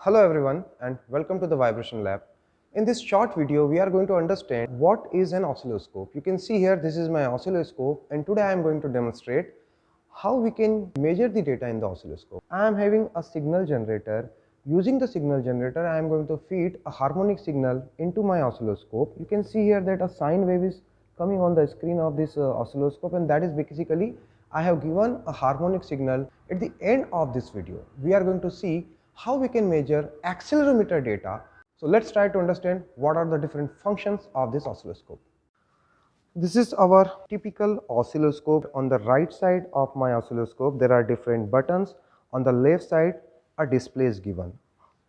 Hello everyone and welcome to the Vibration Lab. In this short video, we are going to understand what is an oscilloscope. You can see here this is my oscilloscope and today I am going to demonstrate how we can measure the data in the oscilloscope. I am having a signal generator. Using the signal generator, I am going to feed a harmonic signal into my oscilloscope. You can see here that a sine wave is coming on the screen of this oscilloscope, and that is basically I have given a harmonic signal. At the end of this video, we are going to see how we can measure accelerometer data. So let's try to understand what are the different functions of this oscilloscope. This is our typical oscilloscope. On the right side of my oscilloscope, there are different buttons. On the left side, a display is given.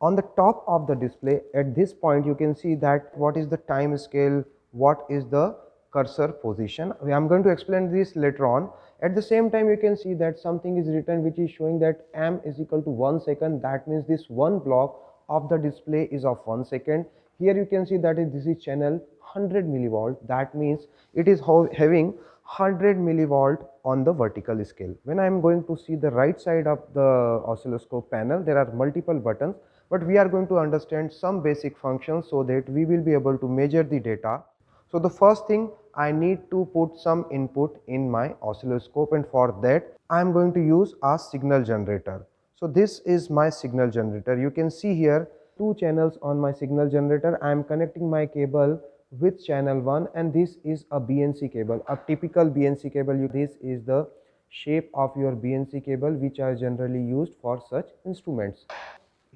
On the top of the display, at this point, you can see that what is the time scale, what is the cursor position. I am going to explain this later on. At the same time, you can see that something is written which is showing that m is equal to 1 second. That means this one block of the display is of 1 second. Here you can see that this is channel 100 millivolt. That means it is having 100 millivolt on the vertical scale. When I am going to see the right side of the oscilloscope panel, there are multiple buttons, but we are going to understand some basic functions so that we will be able to measure the data. So the first thing, I need to put some input in my oscilloscope, and for that I am going to use a signal generator. So this is my signal generator. You can see here two channels on my signal generator. I am connecting my cable with channel 1, and this is a BNC cable, a typical BNC cable. This is the shape of your BNC cable which are generally used for such instruments.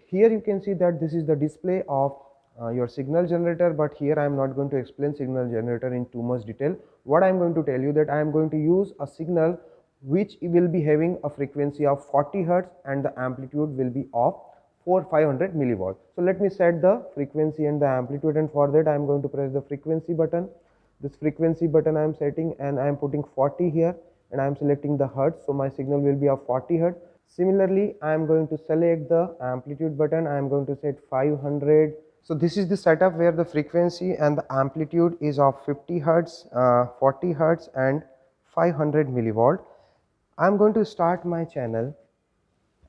Here you can see that this is the display of your signal generator, but here I am not going to explain signal generator in too much detail. What I am going to tell you that I am going to use a signal which will be having a frequency of 40 hertz and the amplitude will be of 500 millivolt. So let me set the frequency and the amplitude, and for that I am going to press the frequency button. This frequency button I am setting, and I am putting 40 here, and I am selecting the hertz, so my signal will be of 40 hertz. Similarly, I am going to select the amplitude button. I am going to set 500. So this is the setup where the frequency and the amplitude is of 50 hertz, 40 hertz and 500 millivolt. I am going to start my channel,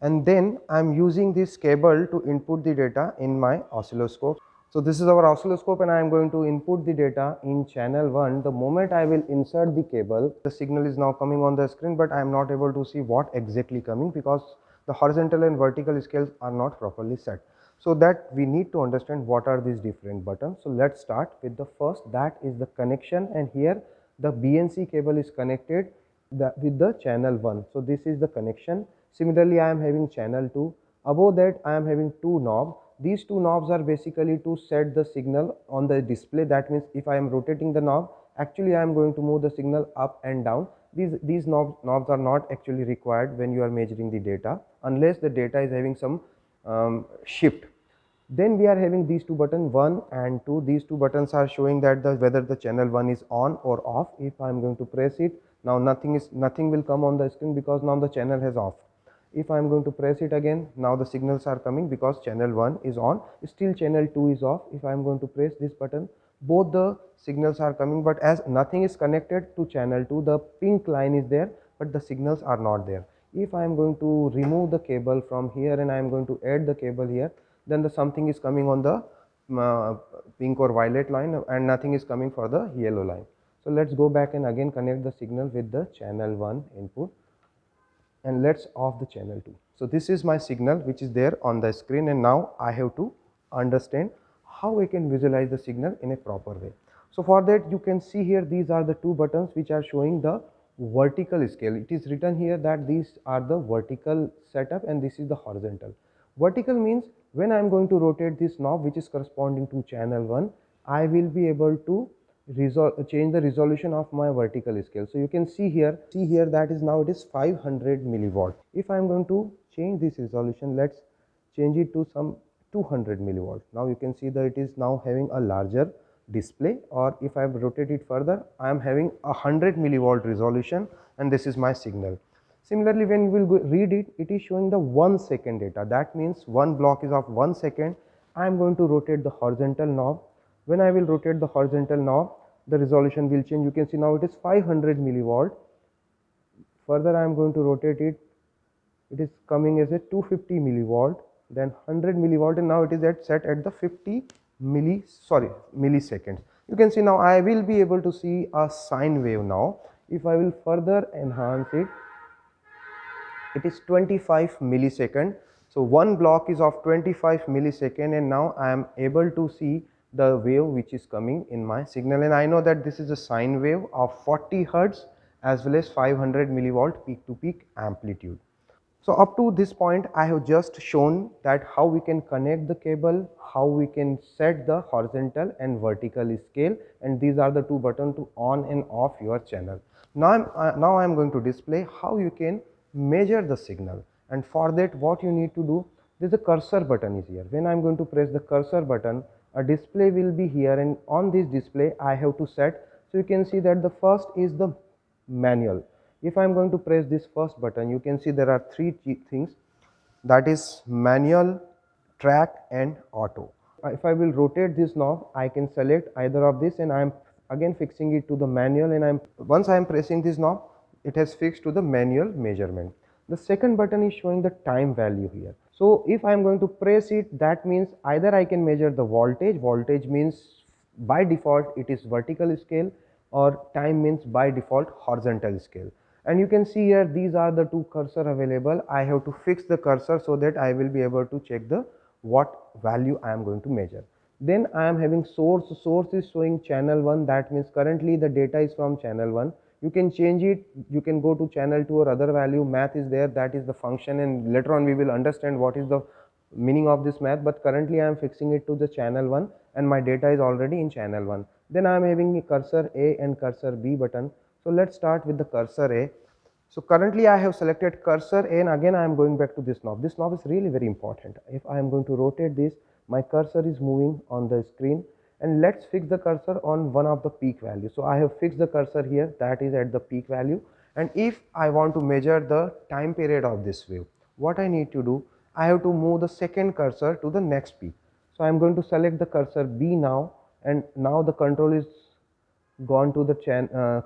and then I am using this cable to input the data in my oscilloscope. So this is our oscilloscope, and I am going to input the data in channel 1. The moment I will insert the cable, the signal is now coming on the screen, but I am not able to see what exactly coming because the horizontal and vertical scales are not properly set. So that we need to understand what are these different buttons. So let's start with the first, that is the connection, and here the BNC cable is connected with the channel 1. So this is the connection. Similarly, I am having channel 2. Above that, I am having two knobs. These two knobs are basically to set the signal on the display. That means if I am rotating the knob, actually I am going to move the signal up and down. These knobs are not actually required when you are measuring the data, unless the data is having some shift. Then we are having these two buttons, 1 and 2. These two buttons are showing that whether the channel 1 is on or off. If I am going to press it, now nothing will come on the screen because now the channel has off. If I am going to press it again, now the signals are coming because channel 1 is on, still channel 2 is off. If I am going to press this button, both the signals are coming, but as nothing is connected to channel 2, the pink line is there but the signals are not there. If I am going to remove the cable from here and I am going to add the cable here, then the something is coming on the pink or violet line and nothing is coming for the yellow line. So let's go back and again connect the signal with the channel 1 input, and let's off the channel 2. So this is my signal which is there on the screen, and now I have to understand how I can visualize the signal in a proper way. So for that, you can see here these are the two buttons which are showing the vertical scale. It is written here that these are the vertical setup and this is the horizontal. Vertical means when I am going to rotate this knob which is corresponding to channel 1, I will be able to change the resolution of my vertical scale. So you can see here that is now it is 500 milliwatt. If I am going to change this resolution, let's change it to some 200 milliwatt. Now you can see that it is now having a larger display, or if I rotate it further, I am having 100 milliwatt resolution, and this is my signal. Similarly, when you will read it, it is showing the 1 second data. That means one block is of 1 second. I am going to rotate the horizontal knob. When I will rotate the horizontal knob, the resolution will change. You can see now it is 500 milliwatt. Further I am going to rotate it, it is coming as a 250 milliwatt. then 100 millivolt, and now it is set at the 50 milliseconds. You can see now I will be able to see a sine wave now. If I will further enhance it, it is 25 millisecond. So one block is of 25 millisecond, and now I am able to see the wave which is coming in my signal, and I know that this is a sine wave of 40 hertz as well as 500 millivolt peak to peak amplitude. So up to this point, I have just shown that how we can connect the cable, how we can set the horizontal and vertical scale, and these are the two buttons to on and off your channel. Now I'm going to display how you can measure the signal, and for that what you need to do, there's a cursor button is here. When I'm going to press the cursor button, a display will be here, and on this display I have to set. So you can see that the first is the manual. If I am going to press this first button, you can see there are three things, that is manual, track and auto. If I will rotate this knob, I can select either of this, and I am again fixing it to the manual, and once I am pressing this knob, it has fixed to the manual measurement. The second button is showing the time value here. So if I am going to press it, that means either I can measure the voltage means by default it is vertical scale, or time means by default horizontal scale. And you can see here these are the two cursor available. I have to fix the cursor so that I will be able to check the what value I am going to measure. Then I am having source is showing channel 1, that means currently the data is from channel 1. You can change it, you can go to channel 2 or other value. Math is there, that is the function, and later on we will understand what is the meaning of this math, but currently I am fixing it to the channel 1 and my data is already in channel 1. Then I am having cursor A and cursor B button. So let's start with the cursor A. So currently I have selected cursor A, and again I am going back to this knob. This knob is really very important. If I am going to rotate this, my cursor is moving on the screen, and let's fix the cursor on one of the peak values. So I have fixed the cursor here, that is at the peak value. And if I want to measure the time period of this wave, what I need to do, I have to move the second cursor to the next peak. So I am going to select the cursor B now, and now the control is gone to the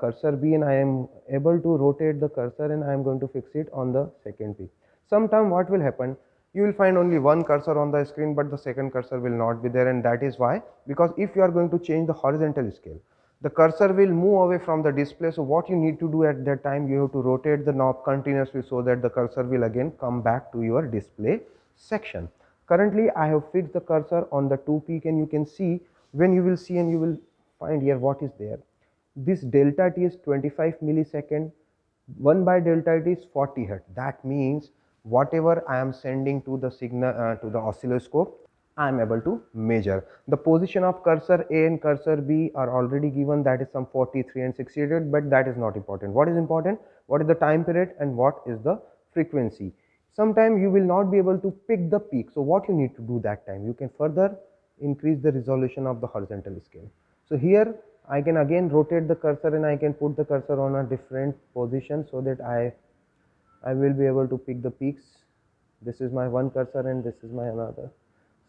cursor B, and I am able to rotate the cursor, and I am going to fix it on the second peak. Sometime what will happen, you will find only one cursor on the screen, but the second cursor will not be there, and that is why, because if you are going to change the horizontal scale, the cursor will move away from the display. So what you need to do at that time, you have to rotate the knob continuously so that the cursor will again come back to your display section. Currently I have fixed the cursor on the 2 peak, and you can see, when you will see and you will find here what is there, this delta t is 25 millisecond, 1 by delta t is 40 hertz. That means whatever I am sending to the signal to the oscilloscope, I am able to measure. The position of cursor A and cursor B are already given, that is some 43 and 68, but that is not important. What is important? What is the time period and what is the frequency? Sometimes you will not be able to pick the peak. So what you need to do that time? You can further increase the resolution of the horizontal scale. So here I can again rotate the cursor, and I can put the cursor on a different position so that I will be able to pick the peaks. This is my one cursor and this is my another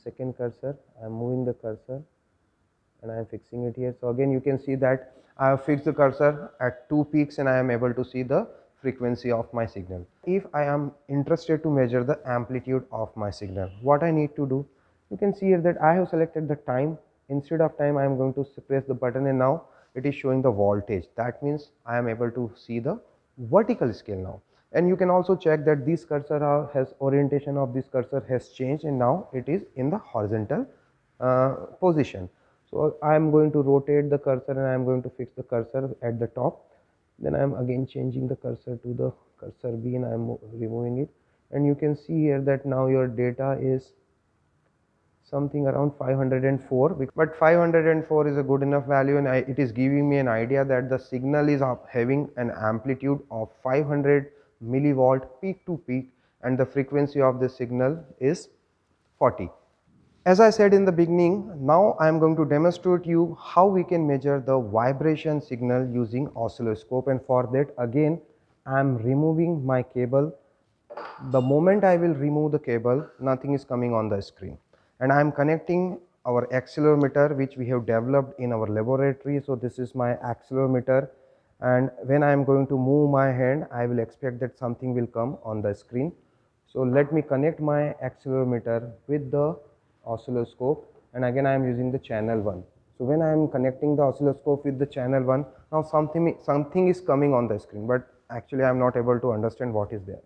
second cursor. I am moving the cursor and I am fixing it here. So again you can see that I have fixed the cursor at 2 peaks, and I am able to see the frequency of my signal. If I am interested to measure the amplitude of my signal, what I need to do, you can see here that I have selected the time. Instead of time, I am going to press the button, and now it is showing the voltage. That means I am able to see the vertical scale now. And you can also check that this cursor has orientation of this cursor has changed, and now it is in the horizontal position. So I am going to rotate the cursor, and I am going to fix the cursor at the top. Then I am again changing the cursor to the cursor B, and I am removing it, and you can see here that now your data is something around 504, but 504 is a good enough value, and it is giving me an idea that the signal is having an amplitude of 500 millivolt peak to peak, and the frequency of the signal is 40. As I said in the beginning, now I am going to demonstrate you how we can measure the vibration signal using oscilloscope, and for that again I am removing my cable. The moment I will remove the cable, nothing is coming on the screen, and I am connecting our accelerometer which we have developed in our laboratory. So this is my accelerometer, and when I am going to move my hand, I will expect that something will come on the screen. So let me connect my accelerometer with the oscilloscope, and again I am using the channel 1. So when I am connecting the oscilloscope with the channel 1, now something is coming on the screen, but actually I am not able to understand what is there.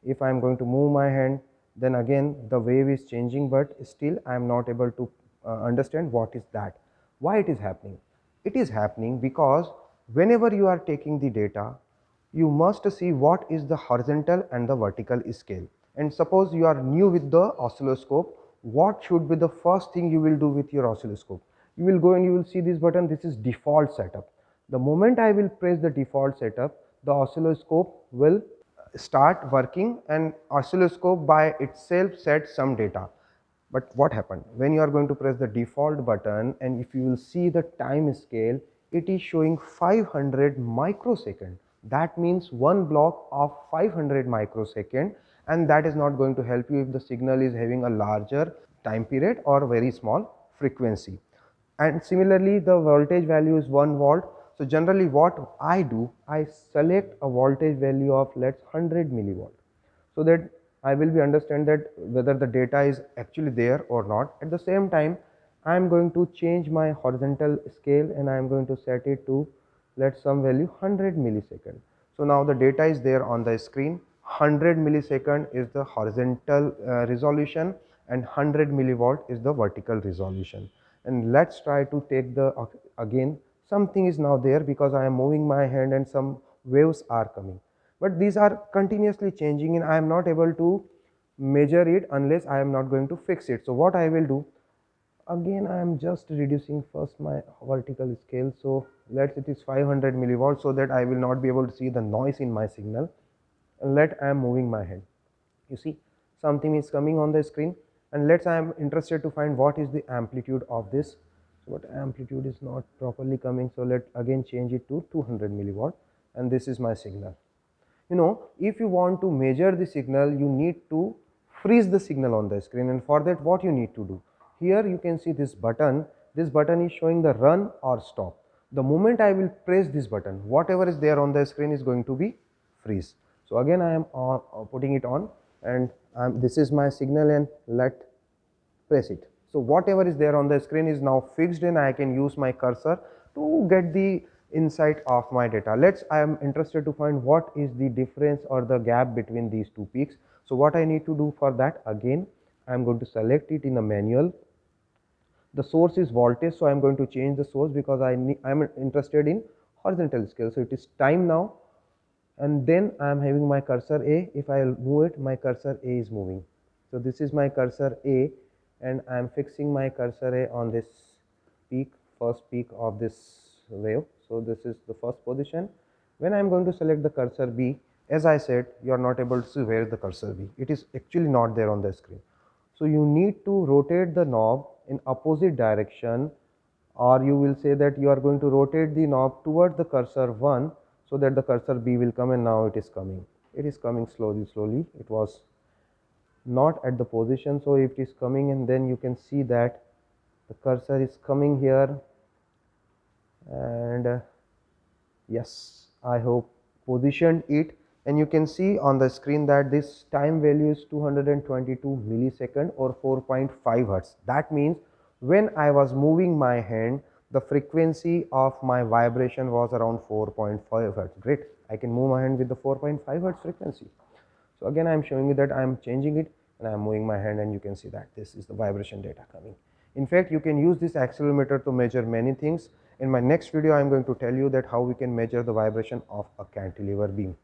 If I am going to move my hand, then again the wave is changing, but still I am not able to understand what is that. Why it is happening? It is happening because whenever you are taking the data, you must see what is the horizontal and the vertical scale. And suppose you are new with the oscilloscope, what should be the first thing you will do with your oscilloscope? You will go and you will see this button, this is default setup. The moment I will press the default setup, the oscilloscope will start working, and oscilloscope by itself sets some data. But what happened when you are going to press the default button, and if you will see the time scale, it is showing 500 microsecond. That means one block of 500 microsecond, and that is not going to help you if the signal is having a larger time period or very small frequency. And similarly, the voltage value is 1 volt. So generally what I do, I select a voltage value of, let's 100 millivolt, so that I will be understand that whether the data is actually there or not. At the same time, I am going to change my horizontal scale, and I am going to set it to, let some value 100 millisecond. So now the data is there on the screen. 100 millisecond is the horizontal resolution, and 100 millivolt is the vertical resolution. And let's try to take the again, something is now there because I am moving my hand and some waves are coming, but these are continuously changing and I am not able to measure it unless I am not going to fix it. So what I will do, again I am just reducing first my vertical scale. So let's, it is 500 millivolts, so that I will not be able to see the noise in my signal. And let I am moving my hand, you see something is coming on the screen, and let's I am interested to find what is the amplitude of this. So what amplitude is not properly coming, so let again change it to 200 milliwatt, and this is my signal. You know, if you want to measure the signal, you need to freeze the signal on the screen, and for that what you need to do, here you can see this button is showing the run or stop. The moment I will press this button, whatever is there on the screen is going to be freeze. So again I am putting it on, and this is my signal, and let press it. So whatever is there on the screen is now fixed, and I can use my cursor to get the insight of my data. I am interested to find what is the difference or the gap between these two peaks. So what I need to do for that, again I am going to select it in a manual. The source is voltage, so I am going to change the source because I am interested in horizontal scale. So it is time now, and then I am having my cursor A. If I move it, my cursor A is moving. So this is my cursor A, and I am fixing my cursor A on this peak, first peak of this wave. So this is the first position. When I am going to select the cursor B, as I said, you are not able to see where the cursor B. It is actually not there on the screen. So you need to rotate the knob in opposite direction, or you will say that you are going to rotate the knob towards the cursor 1, so that the cursor B will come, and now it is coming. It is coming slowly. It was not at the position, so it is coming, and then you can see that the cursor is coming here, and yes, I hope positioned it, and you can see on the screen that this time value is 222 millisecond or 4.5 hertz. That means when I was moving my hand, the frequency of my vibration was around 4.5 hertz. Great, I can move my hand with the 4.5 hertz frequency. So again I am showing you that I am changing it, and I am moving my hand, and you can see that this is the vibration data coming. In fact, you can use this accelerometer to measure many things. In my next video, I am going to tell you that how we can measure the vibration of a cantilever beam.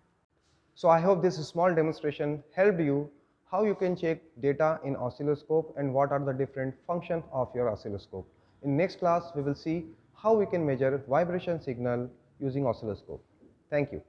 So I hope this small demonstration helped you how you can check data in oscilloscope and what are the different functions of your oscilloscope. In next class, we will see how we can measure vibration signal using oscilloscope. Thank you.